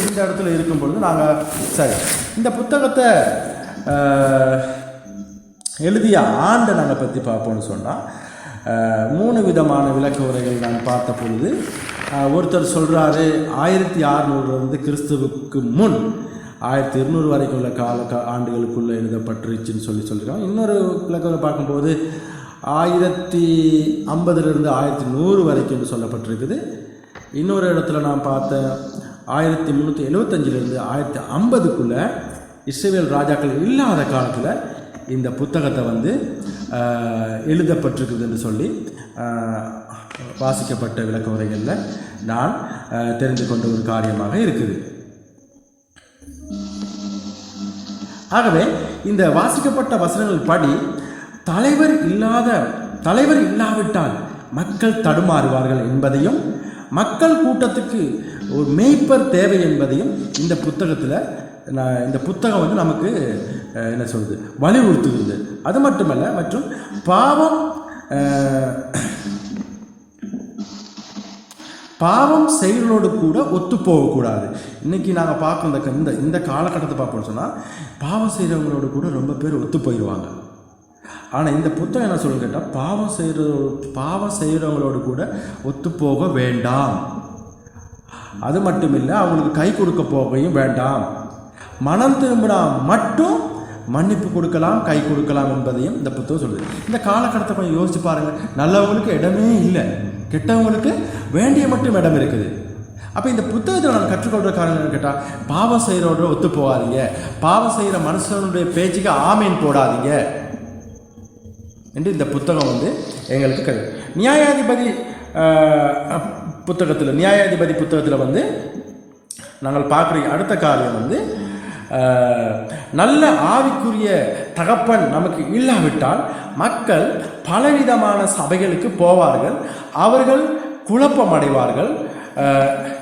இந்த இடத்துல இருக்கும் பொழுது நாங்கள் சரி இந்த புத்தகத்தை எழுதிய ஆண்டை நாங்கள் பற்றி பார்ப்போம்னு சொன்னால் 3 விதமான விளக்க உரைகள் நான் பார்த்த பொழுது ஒருத்தர் சொல்கிறாரு 1600 கிறிஸ்துவுக்கு முன் 1200 வரைக்கும் உள்ள ஆண்டுகளுக்குள்ளே எழுதப்பட்டுருச்சுன்னு சொல்லியிருக்காங்க. இன்னொரு விளக்க உரை பார்க்கும்போது 1050 1100 வரைக்கும் சொல்லப்பட்டிருக்குது. இன்னொரு இடத்துல நான் பார்த்தேன் 1375 1050 இஸ்ரவேல் ராஜாக்கள் இல்லாத காலத்தில் இந்த புத்தகத்தை எழுதப்பட்டிருக்குது என்று சொல்லி வாசிக்கப்பட்ட விளக்க உரைகளில் நான் தெரிந்து கொண்ட ஒரு காரியமாக இருக்குது. ஆகவே இந்த வாசிக்கப்பட்ட வசனங்கள் படி தலைவர் இல்லாவிட்டால் மக்கள் தடுமாறுவார்கள் என்பதையும் மக்கள் கூட்டத்துக்கு ஒரு மேய்ப்பர் தேவை என்பதையும் இந்த புத்தகம் நமக்கு என்ன சொல்லுது வலியுறுத்துகிறது. அது மட்டுமல்ல மற்றும் பாவம் செயலோடு கூட ஒத்து போகக்கூடாது. இன்றைக்கி நாங்கள் பார்க்குற இந்த காலகட்டத்தை பார்ப்போம்னு சொன்னால் பாவம் செய்கிறவங்களோடு கூட ரொம்ப பேர் ஒத்து போயிடுவாங்க. ஆனால் இந்த புத்தகம் என்ன சொல்லுன்னு கேட்டால் பாவம் செய்கிறவங்களோடு கூட ஒத்து போக வேண்டாம். அது மட்டும் இல்லை, அவங்களுக்கு கை கொடுக்க போகவும் வேண்டாம். மனம் திரும்பினா மட்டும் மன்னிப்பு கொடுக்கலாம், கை கொடுக்கலாம் என்பதையும் இந்த புத்தகம் சொல்லுது. இந்த காலகட்டத்தை கொஞ்சம் யோசிச்சு பாருங்கள். நல்லவங்களுக்கு இடமே இல்லை, கெட்டவங்களுக்கு வேண்டிய மட்டும் இடம் இருக்குது. அப்போ இந்த புத்தகத்தில் நான் கற்றுக்கொள்கிற காரணம் கேட்டால் பாவம் செய்கிறவரோட ஒத்து போகாதீங்க, பாவம் செய்கிற மனுஷனுடைய பேச்சுக்கு ஆமீன் போடாதீங்க என்று இந்த புத்தகம் எங்களுக்கு நியாயாதிபதி புத்தகத்தில் நாங்கள் பார்க்குற அடுத்த காரியம் நல்ல ஆவிக்குரிய தகப்பன் நமக்கு இல்லாவிட்டால் மக்கள் பலவிதமான சபைகளுக்கு போவார்கள், அவர்கள் குழப்பமடைவார்கள்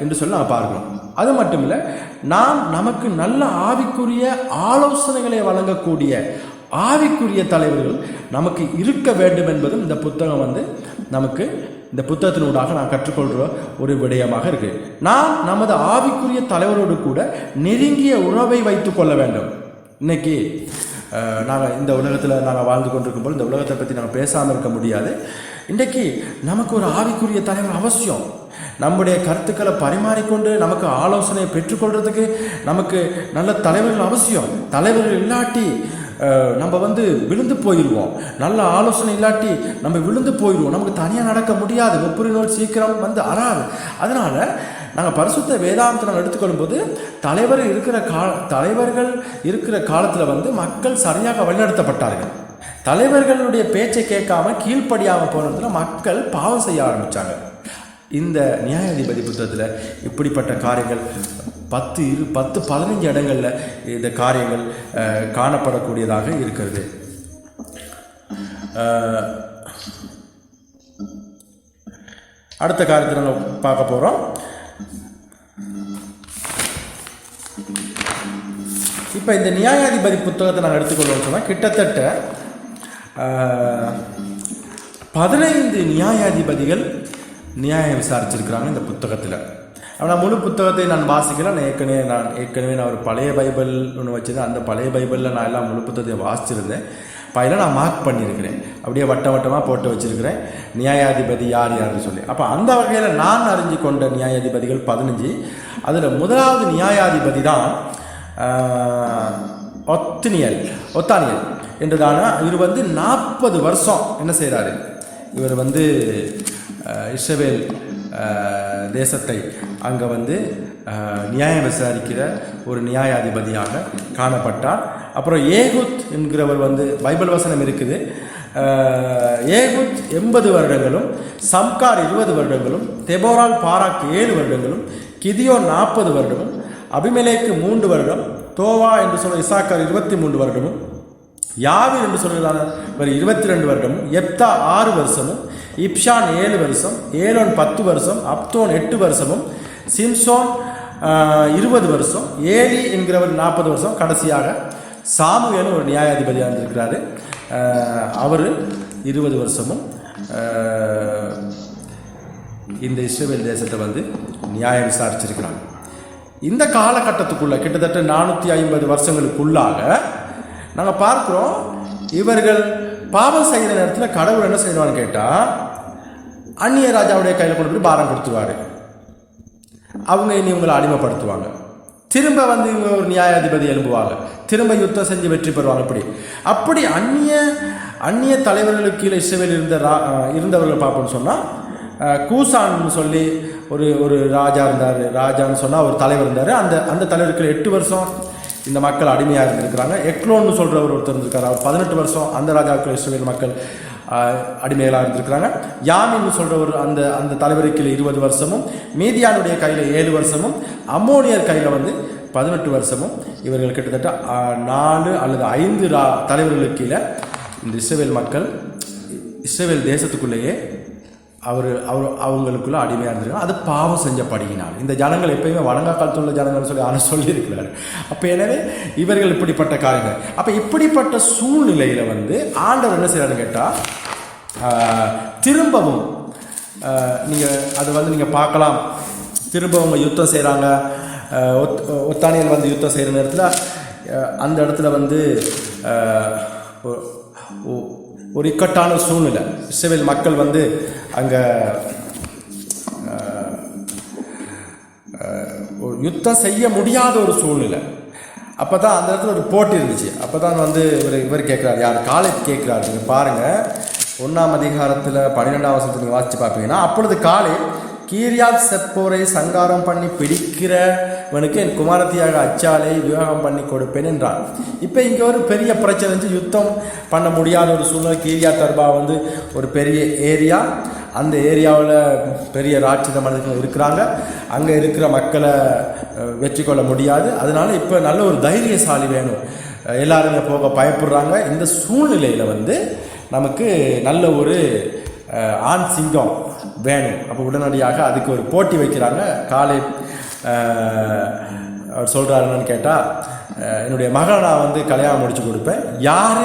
என்று சொல்லி நாம் பார்க்கிறோம். அது மட்டும் இல்லை, நமக்கு நல்ல ஆவிக்குரிய ஆலோசனைகளை வழங்கக்கூடிய ஆவிக்குரிய தலைவர்கள் நமக்கு இருக்க வேண்டும் என்பதும் இந்த புத்தகம் நமக்கு இந்த புத்தகத்தினூடாக நான் கற்றுக்கொள்கிற ஒரு விடயமாக இருக்குது. நமது ஆவிக்குரிய தலைவரோடு கூட நெருங்கிய உறவை வைத்து கொள்ள வேண்டும். இன்னைக்கு நாங்கள் இந்த உலகத்தில் நாங்கள் வாழ்ந்து கொண்டிருக்கும் போது இந்த உலகத்தை பற்றி நாங்கள் பேசாமல் இருக்க முடியாது. இன்றைக்கு நமக்கு ஒரு ஆவிக்குரிய தலைவர் அவசியம். நம்முடைய கருத்துக்களை பரிமாறிக்கொண்டு நமக்கு ஆலோசனையை பெற்றுக்கொள்றதுக்கு நமக்கு நல்ல தலைவர்கள் அவசியம். தலைவர்கள் இல்லாட்டி நம்ம விழுந்து போயிடுவோம். நல்ல ஆலோசனை இல்லாட்டி நம்ம விழுந்து போயிடுவோம். நமக்கு தனியாக நடக்க முடியாது. முப்புரி நோய் சீக்கிரம் அறாது. அதனால் நாங்கள் பரிசுத்த வேதாந்தத்தை நாங்கள் எடுத்துக்கொள்ளும் போது தலைவர்கள் இருக்கிற காலத்தில் மக்கள் சரியாக வழிநடத்தப்பட்டார்கள். தலைவர்களுடைய பேச்சை கேட்காம கீழ்ப்படியாமல் போனதுல மக்கள் பாவம் செய்ய ஆரம்பித்தாங்க. இந்த நியாயாதிபதி புத்தகத்தில் இப்படிப்பட்ட காரியங்கள் 10-15 இடங்களில் இந்த காரியங்கள் காணப்படக்கூடியதாக இருக்கிறது. அடுத்த காரியத்தை நம்ம பார்க்க போகிறோம். இப்போ இந்த நியாயாதிபதி புத்தகத்தை நாங்கள் எடுத்துக்கொள்ளோம்னு சொன்னால் கிட்டத்தட்ட 15 நியாயாதிபதிகள் நியாயம் விசாரிச்சிருக்கிறாங்க இந்த புத்தகத்தில். ஆனால் முழு புத்தகத்தை நான் வாசிக்கல. நான் ஏற்கனவே ஒரு பழைய பைபிள் ஒன்று வச்சுருந்தேன். அந்த பழைய பைபிளில் நான் எல்லாம் முழு புத்தகத்தை வாசிச்சிருந்தேன். பையில நான் மார்க் பண்ணியிருக்கிறேன். அப்படியே வட்டமாக போட்டு வச்சுருக்கிறேன் நியாயாதிபதி யாருன்னு சொல்லி. அப்போ அந்த வகையில் நான் அறிஞ்சு கொண்ட நியாயாதிபதிகள் 15. அதில் முதலாவது நியாயாதிபதி தான் ஒத்தானியல் என்றதான. இவர் 40 வருஷம் என்ன செய்கிறாரு, இவர் இஸ்ரவேல் தேசத்தை அங்கே நியாயம் விசாரிக்கிற ஒரு நியாயாதிபதியாக காணப்பட்டார். அப்புறம் ஏகுத் என்கிறவர் பைபிள் வசனம் இருக்குது. ஏகுத் 80 வருடங்களும், சம்கார் 20 வருடங்களும், தெபோரால் பாராக் 7 வருடங்களும், கிதியோன் 40 வருடமும், அபிமெலேக்கு 3 வருடம், தோவா என்று சொல்ல இசாக்கார் 23 வருடமும், யாவீர் என்று சொல்கிறார் 22 வருடமும், எப்தா 6 வருஷமும், இப்ஷான் 7 வருஷம், ஏலோன் 10 வருஷம், அப்தோன் 8 வருஷமும், சிம்சோன் 20 வருஷம், ஏலி என்கிறவர் 40 வருஷம், கடைசியாக சாமுவேலும் ஒரு நியாயாதிபதியாக இருந்திருக்கிறாரு. அவர் 20 வருஷமும் இந்த இஸ்ரவேல் தேசத்தை நியாயம் விசாரிச்சிருக்கிறாங்க. இந்த காலகட்டத்துக்குள்ள கிட்டத்தட்ட 450 வருஷங்களுக்குள்ளாக நாங்கள் பார்க்குறோம், இவர்கள் பாவம் செய்கிற நேரத்தில் கடவுள் என்ன செய்வான்னு கேட்டால் அந்நிய ராஜாவுடைய கையில் கொண்டு போய் பாரம் கொடுத்துருவாரு. அவங்க இனி இவங்களை அடிமைப்படுத்துவாங்க. திரும்ப வந்து இவங்க ஒரு நியாயாதிபதி எழும்புவாங்க, திரும்ப யுத்தம் செஞ்சு வெற்றி பெறுவாங்க. அப்படி அந்நிய தலைவர்களுக்கு கீழே இஸ்ரவேல் இருந்தவர்கள் பார்ப்போம்னு சொன்னால், கூசான்னு சொல்லி ஒரு ராஜா இருந்தார். ராஜான்னு சொன்னால் ஒரு தலைவர் இருந்தார். அந்த தலைவருக்கு 8 வருஷம் இந்த மக்கள் அடிமையாக இருந்திருக்கிறாங்க. எக்லோன்னு சொல்கிறவர் ஒருத்தர் இருந்திருக்காரு, அவர் 18 வருஷம் அந்த ராஜாவுக்கு இஸ்ரவேல் மக்கள் அடிமைகளாக இருந்திருக்கிறாங்க. யாமின்னு சொல்கிற அந்த தலைவருக்கு 20 வருஷமும், மீதியானுடைய கையில் 7 வருஷமும், அம்மோனியர் கையில் வந்து 18 வருஷமும், இவர்கள் கிட்டத்தட்ட 4 அல்லது 5 தலைவர்களுக்கு கீழே இந்த இஸ்ரவேல் மக்கள் இஸ்ரவேல் தேசத்துக்குள்ளேயே அவங்களுக்குள்ள அடிமையாக இருந்திருக்காங்க. அது பாவம் செஞ்சப்படுகினால். இந்த ஜனங்கள் எப்பயுமே வழங்கா காலத்தில் உள்ள ஜனங்கள் சொல்லி ஆனால் சொல்லியிருக்கிறார். அப்போ எனவே இவர்கள் இப்படிப்பட்ட காரியங்கள். அப்போ இப்படிப்பட்ட சூழ்நிலையில் வந்து ஆண்டவர் என்ன செய்யறாருன்னு கேட்டால், திரும்பவும் நீங்கள் அது வந்து நீங்கள் பார்க்கலாம், திரும்பவும் யுத்தம் செய்கிறாங்க. ஒத்தானியல் வந்து யுத்தம் செய்கிற நேரத்தில் அந்த இடத்துல வந்து ஒரு இக்கட்டான சூழ்நிலை. இஸ்ரவேல் மக்கள் வந்து அங்கே யுத்தம் செய்ய முடியாத ஒரு சூழ்நிலை. அப்போ தான் அந்த இடத்துல ஒரு போட்டி இருந்துச்சு. அப்போ தான் வந்து இவர் கேட்குறாரு, யார் காலேப் கேட்குறாரு. நீங்கள் பாருங்கள் 1ஆம் அதிகாரத்தில் 12ஆம் வசனத்தில் நீங்கள் வாசித்து பார்ப்பீங்கன்னா, அப்பொழுது காலேப் கீரியாத் செப்போரை சங்காரம் பண்ணி பிடிக்கிறவனுக்கு என் குமாரத்தியாக அச்சாலை விவாகம் பண்ணி கொடுப்பேன் என்றான். இப்போ இங்கே ஒரு பெரிய பிரச்சனை இருந்துச்சு, யுத்தம் பண்ண முடியாத ஒரு சூழ்நிலை. கீரியாத் அர்பா வந்து ஒரு பெரிய ஏரியா, அந்த ஏரியாவில் பெரிய ராட்சத மனிதர்கள் இருக்கிறாங்க, அங்கே இருக்கிற மக்களை வெற்றி கொள்ள முடியாது. அதனால இப்போ நல்ல ஒரு தைரியசாலி வேணும், எல்லாருமே போக பயப்படுறாங்க. இந்த சூழ்நிலையில் வந்து நமக்கு நல்ல ஒரு ஆண் சிங்கம் வேணும். அப்போ உடனடியாக அதுக்கு ஒரு போட்டி வைக்கிறாங்க. காலேப் அவர் சொல்கிறாரு என்னன்னு கேட்டால், என்னுடைய மகளை நான் வந்து கல்யாணம் முடிச்சு கொடுப்பேன், யார்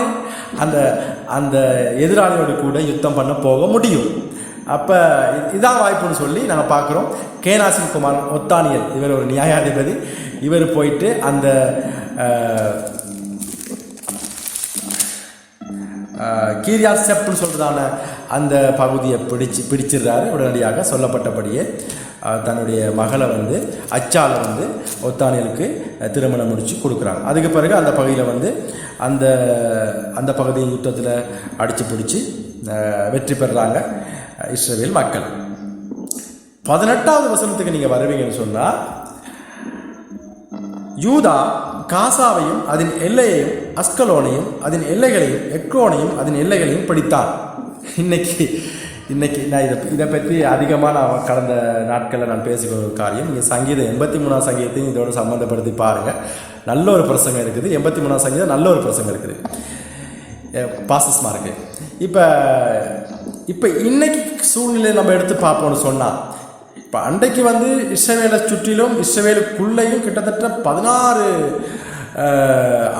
அந்த எதிராளியோடு கூட யுத்தம் பண்ண போக முடியும். அப்போ இதான் வாய்ப்புன்னு சொல்லி நாங்கள் பார்க்குறோம். கேனாசின் குமார் ஒத்தானியல், இவர் ஒரு நியாயாதிபதி, இவர் போயிட்டு அந்த கீரியாத் செப்னு சொல்கிறதான அந்த பகுதியை பிடிச்சிடுறாரு. உடனடியாக சொல்லப்பட்டபடியே தன்னுடைய மகளை வந்து அச்சாலை வந்து ஒத்தானியலுக்கு திருமணம் முடித்து கொடுக்குறாங்க. அதுக்கு பிறகு அந்த பகுதியில் வந்து அந்த பகுதியின் யுத்தத்தில் அடித்து பிடிச்சி வெற்றி பெறுறாங்க இஸ்ரவேல் மக்கள். 18வது வசனத்துக்கு நீங்கள் வருவீங்கன்னு சொன்னால், யூதா காசாவையும் அதன் எல்லையையும், அஸ்கலோனையும் அதன் எல்லைகளையும், எக்ரோனையும் அதன் எல்லைகளையும் பிடித்தான். இன்னைக்கு நான் இதை பற்றி அதிகமாக நான் கடந்த நாட்களில் நான் பேசிக்கிற ஒரு காரியம். நீங்கள் சங்கீதம் 83ஆம் சங்கீதத்தையும் இதோட சம்மந்தப்படுத்தி பாருங்கள், நல்ல ஒரு பிரசங்கம் இருக்குது. 83ஆம் சங்கீதம் நல்ல ஒரு பிரசங்கம் இருக்குது, பாசஸ்மாக இருக்குது. இப்போ இன்னைக்கு சூழ்நிலையை நம்ம எடுத்து பார்ப்போம்னு சொன்னால், இப்போ அன்றைக்கு வந்து இஸ்ரவேலை சுற்றிலும் இஸ்ரவேலுக்குள்ளேயும் கிட்டத்தட்ட 16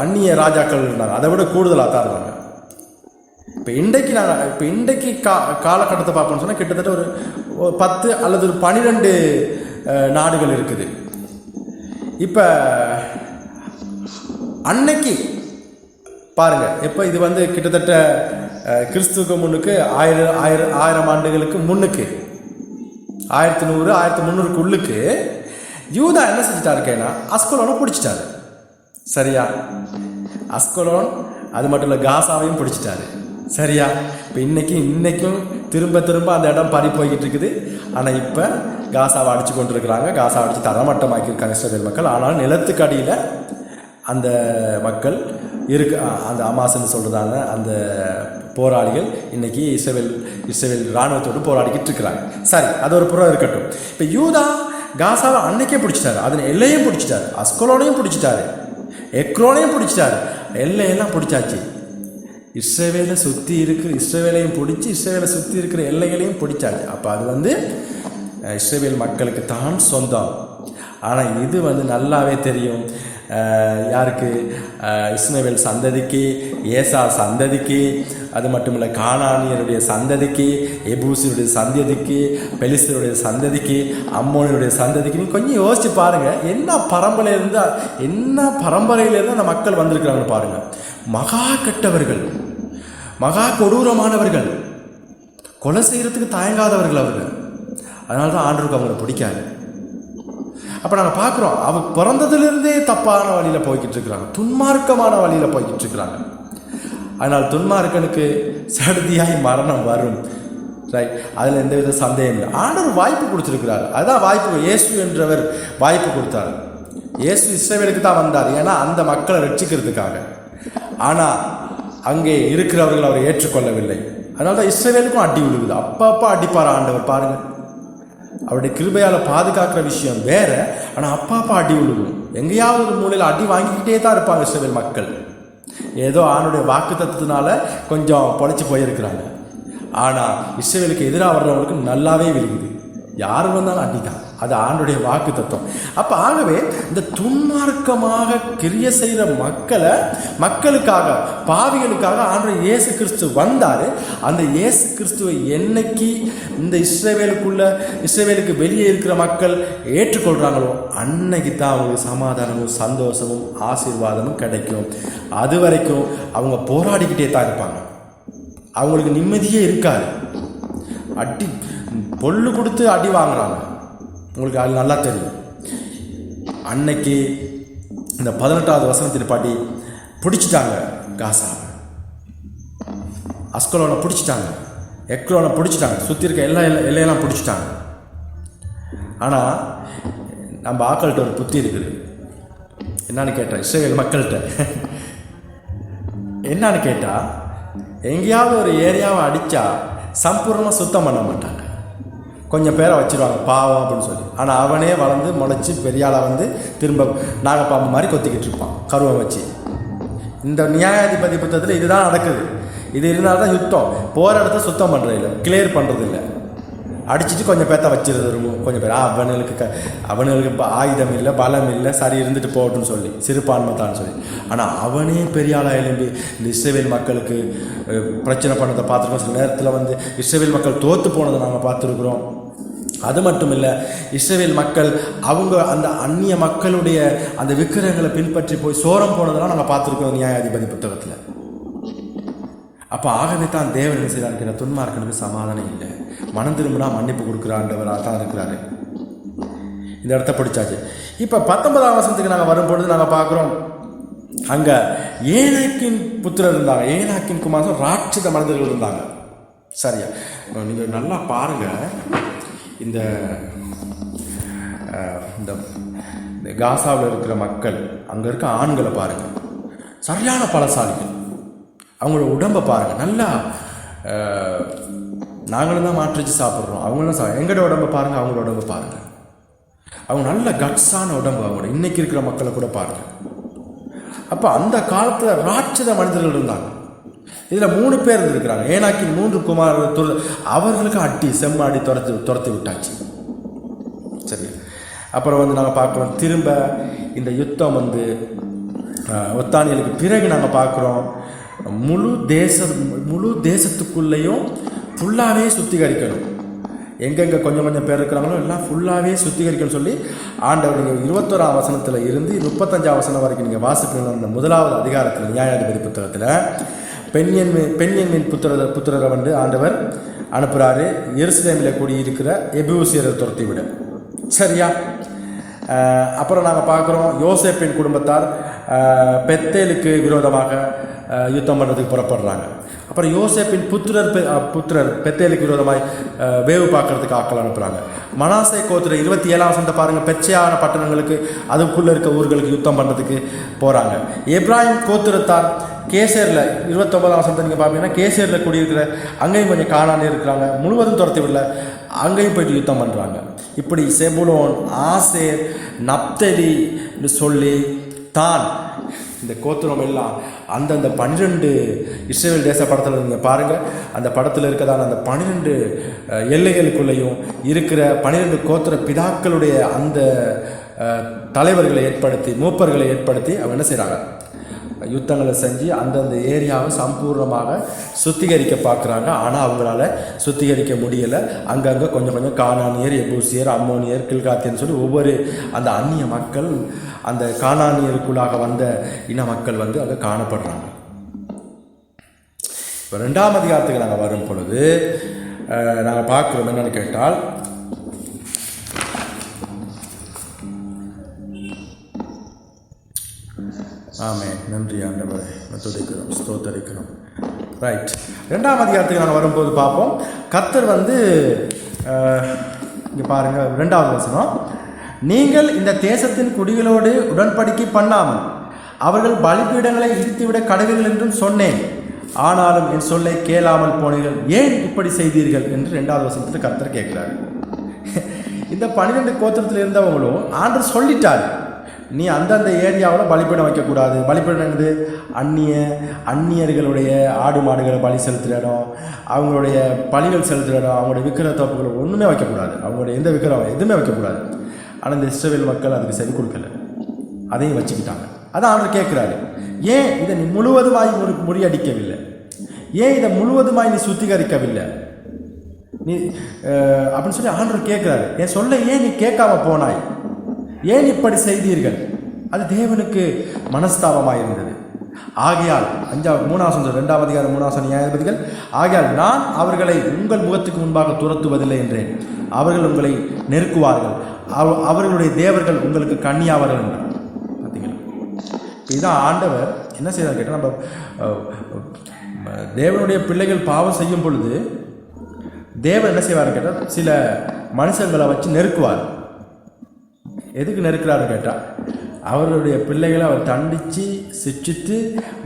அந்நிய ராஜாக்கள் இருந்தாங்க, அதை விட கூடுதலாக தான் இருந்தாங்க. இப்போ இன்றைக்கு காலகட்டத்தை பார்ப்போம்னு சொன்னால் கிட்டத்தட்ட ஒரு 10 அல்லது ஒரு 12 நாடுகள் இருக்குது. இப்போ அன்னைக்கு பாருங்க, எப்போ இது வந்து கிட்டத்தட்ட கிறிஸ்துவுக்கு முன்னுக்கு 1000 ஆண்டுகளுக்கு முன்னுக்கு 1100 1300 உள்ளுக்கு யூதா என்ன செஞ்சிட்டாரு கேனா, அஸ்கலோனை பிடிச்சிட்டாரு. சரியா, அஸ்கலோன் அது மட்டும் இல்லை, காசாவையும் பிடிச்சிட்டாரு. சரியா, இப்போ இன்னைக்கும் திரும்ப அந்த இடம் பறி போய்கிட்டு இருக்குது. ஆனால் இப்போ காசாவை அடித்து கொண்டு இருக்கிறாங்க, காசாவை அடித்து தரமட்டமாக்கியிருக்காங்க இஸ்ரவேல் மக்கள். ஆனால் நிலத்துக்கு அடியில் அந்த மக்கள் அந்த அமாசன்னு சொல்கிறதான அந்த போராளிகள் இன்னைக்கு இஸ்ரவேல் இராணுவத்தோடு போராடிக்கிட்டு இருக்கிறாங்க. சரி, அது ஒரு புறம் இருக்கட்டும். இப்போ யூதா காசாவை அன்னைக்கே பிடிச்சிட்டாரு, அதன் எல்லையும் பிடிச்சிட்டாரு, அஸ்கலோனையும் பிடிச்சிட்டாரு, எக்ரோனையும் பிடிச்சிட்டாரு, எல்லையெல்லாம் பிடிச்சாச்சு. இஸ்ரவேலை சுற்றி இருக்கிற இஸ்ரவேலையும் பிடிச்சி இஸ்ரவேலை சுற்றி இருக்கிற எல்லைகளையும் பிடிச்சாச்சு. அப்போ அது வந்து இஸ்ரவேல் மக்களுக்கு தான் சொந்தம். ஆனால் இது வந்து நல்லாவே தெரியும் யாருக்கு, இஸ்மவேல் சந்ததிக்கு, ஏசா சந்ததிக்கு, அது மட்டுமில்லை கானானியருடைய சந்ததிக்கு, எபூசியருடைய சந்ததிக்கு, பெலிஸ்தருடைய சந்ததிக்கு, அம்மோனியுடைய சந்ததிக்கு. நீங்கள் கொஞ்சம் யோசிச்சு பாருங்கள், என்ன பரம்பரையிலேருந்து அந்த மக்கள் வந்திருக்கிறாங்கன்னு பாருங்கள். மகா கெட்டவர்கள், மகா கொடூரமானவர்கள், கொலை செய்கிறதுக்கு தயங்காதவர்கள் அவர்கள். அதனால தான் ஆண்டவருக்கு அவங்களை பிடிக்காது. அப்போ நாங்கள் பார்க்குறோம், அவங்க பிறந்ததுலேருந்தே தப்பான வழியில் போய்கிட்டு இருக்கிறாங்க, துன்மார்க்கமான வழியில் போய்கிட்டு இருக்கிறாங்க. அதனால் துன்மார்க்கனுக்கு சடுதியாய் மரணம் வரும். ரைட், அதில் எந்தவித சந்தேகம் இல்லை. ஆண்டவர் வாய்ப்பு கொடுத்துருக்கிறார். அதுதான் வாய்ப்பு. இயேசு என்றவர் வாய்ப்பு கொடுத்தார். இயேசு இஸ்ரவேலுக்கு தான் வந்தார், ஏன்னா அந்த மக்களை ரட்சிக்கிறதுக்காக. ஆனால் அங்கே இருக்கிறவர்கள் அவரை ஏற்றுக்கொள்ளவில்லை. அதனால தான் இஸ்ரவேலுக்கும் அடி விழுகுது. அப்பப்போ அடிப்பார் ஆண்டவர். பாருங்கள், அவருடைய கிருபையால் பாதுகாக்கிற விஷயம் வேற. ஆனால் அப்பா அடி விழுகும். எங்கேயாவது ஒரு மூலையில் அடி வாங்கிக்கிட்டே தான் இருப்பாங்க இஸ்ரவேல் மக்கள். ஏதோ ஆணுடைய வாக்கு தத்துவத்தினால கொஞ்சம் பொழைச்சி போயிருக்கிறாங்க. ஆனால் இஸ்ரவேலுக்கு எதிராக வர்றவங்களுக்கு நல்லாவே விழுகுது. யார் வந்தாலும் அடி தான். அது ஆண்டுடைய வாக்கு தத்துவம். அப்போ ஆகவே இந்த துன்மார்க்கமாக கிரிய செய்கிற மக்களுக்காக, பாவிகளுக்காக ஆண்டவர் இயேசு கிறிஸ்து வந்தார். அந்த இயேசு கிறிஸ்துவை என்னைக்கு இந்த இஸ்ரவேலுக்கு வெளியே இருக்கிற மக்கள் ஏற்றுக்கொள்கிறாங்களோ அன்னைக்கு தான் அவங்களுக்கு சமாதானமும் சந்தோஷமும் ஆசீர்வாதமும் கிடைக்கும். அது வரைக்கும் அவங்க போராடிக்கிட்டே தான் இருப்பாங்க. அவங்களுக்கு நிம்மதியே இருக்காது. அடி பொல்லு கொடுத்து அடி வாங்குறாங்க. உங்களுக்கு அது நல்லா தெரியும். அன்னைக்கு இந்த 18வது வசனத்தின் பாட்டி பிடிச்சிட்டாங்க. காசாவை, அஸ்கலோனை பிடிச்சிட்டாங்க, எக்ரோனை பிடிச்சிட்டாங்க, சுற்றி இருக்க எல்லையெல்லாம் பிடிச்சிட்டாங்க. ஆனால் நம்ம ஆக்கள்கிட்ட ஒரு புத்தி இருக்குது. என்னான்னு கேட்டேன், இஸ்ரவேல் மக்கள்கிட்ட என்னான்னு கேட்டால், எங்கேயாவது ஒரு ஏரியாவை அடித்தா சம்பூர்ணமாக சுத்தம் பண்ண மாட்டாங்க. கொஞ்சம் பேரை வச்சுருவாங்க பாவம் அப்படின்னு சொல்லி. ஆனால் அவனே வளர்ந்து முளைச்சி பெரியாளை வந்து திரும்ப நாகப்பாம்பு மாதிரி கொத்திக்கிட்டு இருப்பான் கருவம் வச்சு. இந்த நியாயாதிபதி புத்தகத்தில் இதுதான் நடக்குது. இது இருந்தால் தான் யுத்தம். போகிற இடத்த சுத்தம் பண்ணுறது இல்லை, கிளியர் பண்ணுறது இல்லை. அடிச்சுட்டு கொஞ்சம் பேர்த்த வச்சிருது. கொஞ்சம் பேர் அவனுக்கு ஆயுதம் இல்லை, பலம் இல்லை, சரி இருந்துட்டு போகட்டும்னு சொல்லி, சிறுபான்மை தான் சொல்லி. ஆனால் அவனே பெரியாளாக எழும்பி இந்த இஸ்ரவேல் மக்களுக்கு பிரச்சனை பண்ணதை பார்த்துருக்கோம். சில நேரத்தில் வந்து இஸ்ரவேல் மக்கள் தோற்று போனதை நாங்கள் பார்த்துருக்குறோம். அது மட்டும் இல்லை, இஸ்ரவேல் மக்கள் அவங்க அந்த அந்நிய மக்களுடைய அந்த விக்கிரகங்களை பின்பற்றி போய் சோரம் போனதெல்லாம் நாங்கள் பார்த்துருக்கோம் நியாயாதிபதி புத்தகத்தில். அப்போ ஆகவே தான் தேவன் என்ன செய்யறாருக்கிற, துன்மார்க்கனுக்கு சமாதானம் இல்லை, மனம் திரும்பினா மன்னிப்பு கொடுக்குறாண்டவராக தான் இருக்கிறாரு. இந்த இடத்த பிடிச்சாச்சு. இப்போ 19ஆம் வசனத்துக்கு நாங்கள் வரும்பொழுது நாங்கள் பார்க்குறோம், அங்கே ஏனாக்கின் புத்திரர் இருந்தாங்க. ஏனாக்கின் குமாரன் ராட்சத மனிதர்கள் இருந்தாங்க. சரியா, நீங்கள் நல்லா பாருங்கள். இந்த காசாவில் இருக்கிற மக்கள், அங்கே இருக்க ஆண்களை பாருங்கள், சரியான பலசாலிகள். அவங்களோட உடம்பை பாருங்கள், நல்லா நாங்களும் தான் மாற்றிச்சு சாப்பிட்றோம், அவங்களும் எங்களோட உடம்பை பாருங்கள், அவங்களோட உடம்பை பாருங்கள். அவங்க நல்ல கட்ஸான உடம்பு. அவங்களோட இன்றைக்கி இருக்கிற மக்களை கூட பாருங்கள். அப்போ அந்த காலத்தில் ராட்சத மனிதர்கள் இருந்தாங்க. இதில் 3 பேர் இருந்திருக்கிறாங்க. ஏனாக்கின் 3 குமாரர் அவர்களுக்கு அடி செம்மாடி துரத்தி விட்டாச்சு. சரி, அப்புறம் வந்து நாங்கள் பார்க்குறோம், திரும்ப இந்த யுத்தம் வந்து ஒத்தானியலுக்கு பிறகு நாங்கள் பார்க்குறோம், முழு தேசத்துக்குள்ளேயும் ஃபுல்லாகவே சுத்திகரிக்கணும். எங்கெங்கே கொஞ்சம் பேர் இருக்கிறாங்களோ எல்லாம் ஃபுல்லாகவே சுத்திகரிக்கணும்னு சொல்லி ஆண்டவர் நீங்கள் 21ஆம் வசனத்தில் இருந்து 35ஆம் வசனம் வரைக்கும் நீங்கள் வாசிக்கணும். அந்த 1வது அதிகாரத்தில் நியாயாதிபதி புத்தகத்தில் பெண்யன்மீன் புத்திரரை வந்து ஆண்டவர் அனுப்புகிறாரு எருசலேமில் கூடியிருக்கிற எபூசியரை துரத்தி விட. சரியா, அப்புறம் நாங்கள் பார்க்குறோம், யோசேப்பின் குடும்பத்தார் பெத்தேலுக்கு விரோதமாக யுத்தம் பண்ணுறதுக்கு புறப்படுறாங்க. அப்புறம் யோசேப்பின் புத்திரர் பெத்தேலுக்கு விரோதமாய் வேவு பார்க்கறதுக்கு ஆக்கள் அனுப்புகிறாங்க. மனாசே கோத்திர 27ஆம் வசனத்தை பாருங்கள், பெச்சையான பட்டணங்களுக்கு அதுக்குள்ளே இருக்க ஊர்களுக்கு யுத்தம் பண்ணுறதுக்கு போகிறாங்க. எப்ராஹிம் கோத்திரத்தார் கேசேரில் 29ஆம் வசனத்தை நீங்கள் பார்த்தீங்கன்னா கேசேரில் குடியிருக்கிற அங்கேயும் கொஞ்சம் காணானே இருக்கிறாங்க, முழுவதும் துரத்தி விடல, அங்கேயும் போயிட்டு யுத்தம் பண்ணுறாங்க. இப்படி செபுலோன், ஆசேர், நப்தலி சொல்லி தான் இந்த கோத்திரம் எல்லாம் அந்தந்த 12 இஸ்ரவேல் தேச படத்தில் நீங்கள் பாருங்கள். அந்த படத்தில் இருக்கதான அந்த 12 எல்லைகளுக்குள்ளேயும் இருக்கிற 12 கோத்திர பிதாக்களுடைய அந்த தலைவர்களை ஏற்படுத்தி, மூப்பர்களை ஏற்படுத்தி அவங்க என்ன செய்கிறாங்க, யுத்தங்களை செஞ்சு அந்தந்த ஏரியாவை சம்பூர்ணமாக சுத்திகரிக்க பார்க்குறாங்க. ஆனால் அவங்களால சுத்திகரிக்க முடியலை. அங்கங்கே கொஞ்சம் கொஞ்சம் கானானியர், எபூசியர், அம்மோனியர், கில்காத்தியர்னு சொல்லி ஒவ்வொரு அந்த அந்நிய மக்கள், அந்த கானானியருக்குள்ளாக வந்த இன மக்கள் வந்து அங்கே காணப்படுறாங்க. இப்போ 2ஆம் அதிகாரத்துக்கு நாங்கள் வரும் பொழுது நாங்கள் பார்க்குறோம் என்னென்னு கேட்டால், ஆமே, நன்றி ஆண்டவரே, துதிக்கிறோம், ஸ்தோத்தரிக்கிறோம். ரைட், 2ஆம் அதிகாரத்துக்கு நாங்கள் வரும்போது பார்ப்போம். கர்த்தர் வந்து இங்கே பாருங்கள், 2வது வசனம், நீங்கள் இந்த தேசத்தின் குடிகளோடு உடன்படிக்கை பண்ணாமல் அவர்கள் பலிபீடங்களை இடித்துவிட கடவுள் என்றும் சொன்னேன், ஆனாலும் என் சொல்லை கேளாமல் போனீர்கள், ஏன் இப்படி செய்தீர்கள் என்று 2வது வசனத்தில் கர்த்தர் கேட்கிறார். இந்த 12 கோத்திரத்தில் இருந்தவங்களும் ஆண்டவர் சொல்லிட்டார், நீ அந்தந்த ஏரியாவில் பலிபீடம் வைக்கக்கூடாது. பலிபீடம் என்னது? அந்நியர்களுடைய ஆடு மாடுகளை பலி செலுத்துகிற இடம், அவங்களுடைய பலிகள் செலுத்துகிற இடம், அவங்களுடைய விக்கிர தோப்புகள் ஒன்றுமே வைக்கக்கூடாது. அவங்களுடைய எந்த விக்கிரம் எதுவுமே வைக்கக்கூடாது. ஆனால் இந்த இஸ்ரவேல் மக்கள் அதுக்கு சரி கொடுக்கல, அதையும் வச்சுக்கிட்டாங்க. அதான் ஆண்டவர் கேட்குறாரு, ஏன் இதை நீ முழுவதுமாய் முறியடிக்கவில்லை? ஏன் இதை முழுவதுமாய் நீ சுத்திகரிக்கவில்லை நீ அப்படின்னு சொல்லி ஆண்டவர் கேட்குறாரு. என் சொல்ல ஏன் நீ கேட்காம போனாய்? ஏன் இப்படி செய்தீர்கள்? அது தேவனுக்கு மனஸ்தாபமாக இருந்தது. ஆகையால் 2ஆம் அதிகாரம் 3ஆம் நியாயாதிபதிகள், ஆகையால் நான் அவர்களை உங்கள் முகத்துக்கு முன்பாக துரத்துவதில்லை என்றேன், அவர்கள் உங்களை நெருக்குவார்கள், அவர்களுடைய தேவர்கள் உங்களுக்கு கண்ணியாவார்கள் என்றார். பார்த்தீங்களா? இதுதான் ஆண்டவர் என்ன செய்யறாரு கேட்டால், நம்ம தேவனுடைய பிள்ளைகள் பாவம் செய்யும் பொழுது தேவன் என்ன செய்வார் கேட்டால், சில மனுஷங்களை வச்சு நெருக்குவார். எதுக்கு நெருக்கிறாருன்னு கேட்டால், அவருடைய பிள்ளைகளை அவர் தண்டித்து சிக்ஷித்து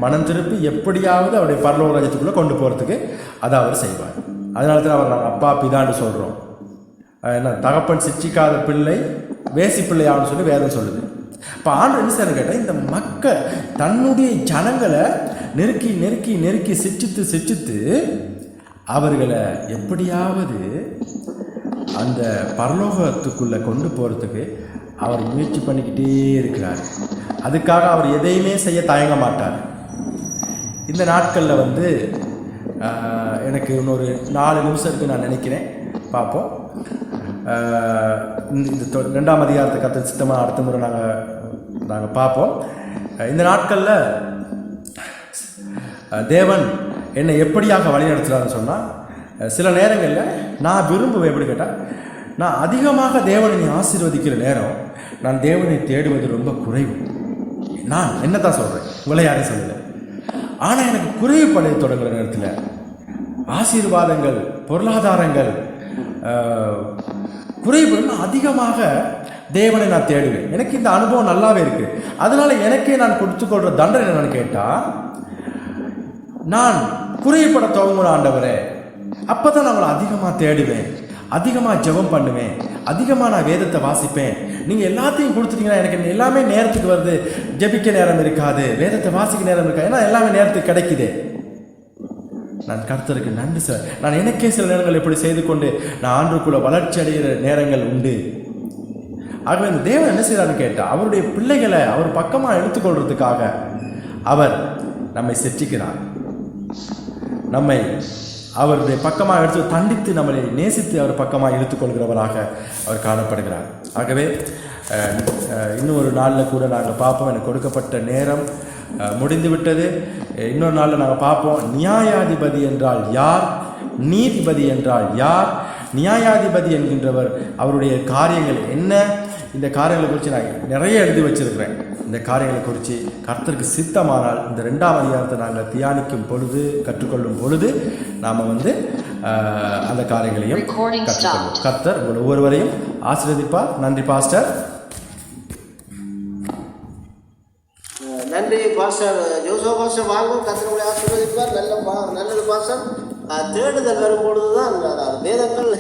மனம் திருப்பி எப்படியாவது அவருடைய பரலோக ராஜ்யத்துக்குள்ளே கொண்டு போகிறதுக்கு அதை அவர் செய்வார். அதனால தான் அவர் நாங்கள் அப்பா பிதான்னு சொல்கிறோம். என்ன, தகப்பன் சிக்ஷிக்காத பிள்ளை வேசி பிள்ளையான்னு சொல்லி வேதம் சொல்லுது. இப்போ ஆண்டு என்ன செய்யணும் கேட்டால், இந்த மக்கள் தன்னுடைய ஜனங்களை நெருக்கி நெருக்கி நெருக்கி சிக்ஷித்து அவர்களை எப்படியாவது அந்த பரலோகத்துக்குள்ளே கொண்டு போகிறதுக்கு அவர் முயற்சி பண்ணிக்கிட்டே இருக்கிறார். அதுக்காக அவர் எதையுமே செய்ய தயங்க மாட்டார். இந்த நாட்களில் வந்து எனக்கு இன்னொரு 4 நிமிஷம் இருக்குது நான் நினைக்கிறேன், பார்ப்போம். இந்த 2ஆம் அதிகாரத்தை கர்த்தர் சித்தமாக அடுத்த முறை நாங்கள் பார்ப்போம். இந்த நாட்களில் தேவன் என்னை எப்படியாக வழி நடத்துகிறாருன்னு சொன்னால், சில நேரங்களில் நான் விரும்புவேன். எப்படி கேட்டால், நான் அதிகமாக தேவனை ஆசீர்வதிக்கிற நேரம் நான் தேவனை தேடுவது ரொம்ப குறைவு. நான் என்ன தான் சொல்கிறேன், உங்களை யாரும் சொல்லலை. ஆனால் எனக்கு குறைவுபடைய தொடங்குகிற நேரத்தில் ஆசீர்வாதங்கள், பொருளாதாரங்கள் குறைவுன்னு அதிகமாக தேவனை நான் தேடுவேன். எனக்கு இந்த அனுபவம் நல்லாவே இருக்குது. அதனால் எனக்கே நான் கொடுத்துக்கொள்கிற தண்டனை என்னன்னு கேட்டால், நான் குறைவுபட துவங்கணும் ஆண்டவரே, அப்போ தான் நான் உங்களை அதிகமாக தேடுவேன், அதிகமாக ஜெபம் பண்ணுவேன், அதிகமாக நான் வேதத்தை வாசிப்பேன். நீங்கள் எல்லாத்தையும் கொடுத்துட்டீங்கன்னா எனக்கு எல்லாமே நேரத்துக்கு வருது, ஜெபிக்க நேரம் இருக்காது, வேதத்தை வாசிக்க நேரம் இருக்காது, ஏன்னா எல்லாமே நேரத்துக்கு கிடைக்குது. நான் கர்த்தருக்கு நன்றி சார். நான் எனக்கே சில நேரங்கள் இப்படி செய்து கொண்டு நான் ஆண்டுக்குள்ள வளர்ச்சி அடைகிற நேரங்கள் உண்டு. ஆகவே இந்த தேவன் என்ன செய்யறாருன்னு கேட்டால், அவருடைய பிள்ளைகளை அவர் பக்கமாக எடுத்துக்கொள்றதுக்காக அவர் நம்மை சிற்றிக்கிறார். நம்மை அவருடைய பக்கமாக எடுத்து தண்டித்து நம்மளை நேசித்து அவர் பக்கமாக இழுத்துக்கொள்கிறவராக அவர் காணப்படுகிறார். ஆகவே இன்னும் ஒரு நாளில் கூட நாங்கள் பார்ப்போம். எனக்கு கொடுக்கப்பட்ட நேரம் முடிந்து விட்டது. இன்னொரு நாளில் நாங்கள் பார்ப்போம், நியாயாதிபதி என்றால் யார், நீதிபதி என்றால் யார், நியாயாதிபதி என்கின்றவர் அவருடைய காரியங்கள் என்ன, இந்த காரியங்களை குறித்து நான் நிறைய எழுதி வச்சிருக்கிறேன். இந்த காரியங்களை குறித்து கர்த்தருக்கு சித்தமானால் இந்த 2ஆம் அதிகாரத்தை நாங்கள் தியானிக்கும் பொழுது, கற்றுக்கொள்ளும் பொழுது நாம் வந்து அந்த காரியங்களையும் கற்றுக்கொள்ளும். கர்த்தர் உங்கள் ஒவ்வொருவரையும் ஆசீர்வதிப்பார். நன்றி பாஸ்டர். நன்றி பாஸ்டர் ஜோசப் பாஸ்டர். வாங்கும், கர்த்தர் உங்களை ஆசீர்வதிப்பார். நல்லது பாஸ்டர். தேடுதல் வரும்பொழுது தான் வேதங்கள்